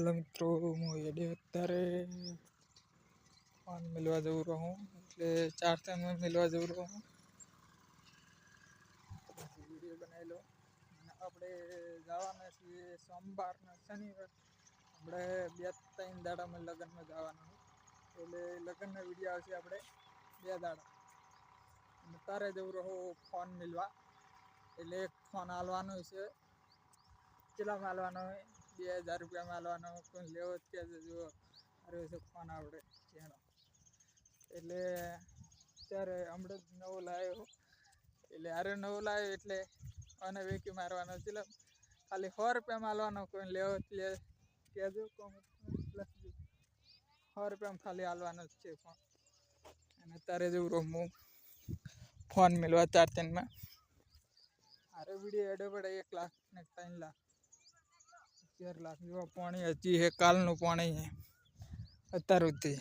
Hello मित्रों, હું એડે અત્યારે ફોન મિલવા જઉં રહું એટલે 4 માં મિલવા જઉં રહું વિડીયો બનાવી લો. આપણે જવાના છીએ સોમવાર ને શનિવાર. આપણે 2-3 દાડામાં લગ્નમાં જવાનું એટલે લગ્નના વિડીયો આવશે આપણે 2 દાડા. અને તારે જવું રહું ફોન મિલવા એટલે એક ફોન હાલવાનો છે. કેટલા માલવાનો હોય? 2000 રૂપિયા માલવાનો. કોઈ લેવો જ કે જો અરે છે ફોન આવડે એનો એટલે ત્યારે હમણાં જ નવો લાવ્યો એટલે અરે નવો લાવ્યો એટલે અને વેકી મારવાનો છે. ખાલી 100 રૂપિયા માલવાનો. કોઈ લેવો લે કહેજો, કોમેન્ટ લખજો. 100 રૂપિયામાં ખાલી હાલવાનો જ છે ફોન. અને તારે જેવું રમવું ફોન મિલવા 4-3 માં. અરે વિડીયો એડો પડે 1 લાખ ને 3 લાખ 4 લાખ જેવા પાણી હજી હે. કાલનું પાણી હે અત્યાર સુધી.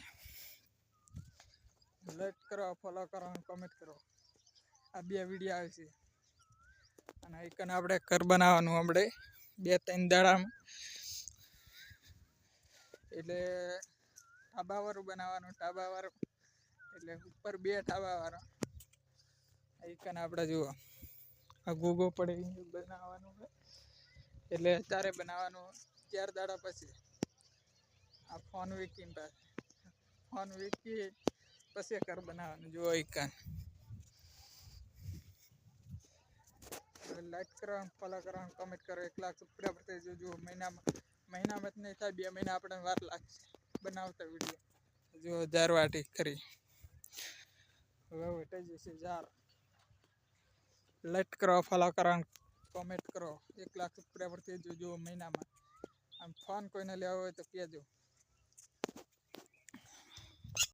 લાઈક કરો, ફોલો કરો અને કમેન્ટ કરો. આ 2 વિડીયો આવશે. અને એકને આપણે ઘર બનાવવાનું આપણે 2-3 દાડામાં એટલે ઢાબાવાળું બનાવવાનું. ઢાબાવાળું એટલે ઉપર 2 ઢાબાવાળો. એકને આપણે જુઓ આ ગોગો પડે બનાવવાનું હોય એટલે અત્યારે બનાવવાનું. 4 દાડા પછી આ ફોન વેચીને ફોન વેચી પછી ઘર બનાવવાનું. જુઓ એકન લાઈક કરો, ફોલો કરો, કમેન્ટ કરો. 1 લાખ સબસ્ક્રાઈબર થઈ જજો. મહિનામાં જ નહીં થાય, 2 મહિના આપણે વાર લાગશે બનાવતા વિડીયો. જો જારવાટી કરી હવે વેટાઈ જશે જાર. લાઈક કરો, ફોલો કરો, કોમેન્ટ કરો. 1 લાખ સબસ્ક્રાઈબર થઈ જજો મહિનામાં. આમ ફોન કોઈને લેવો હોય તો કહેજો.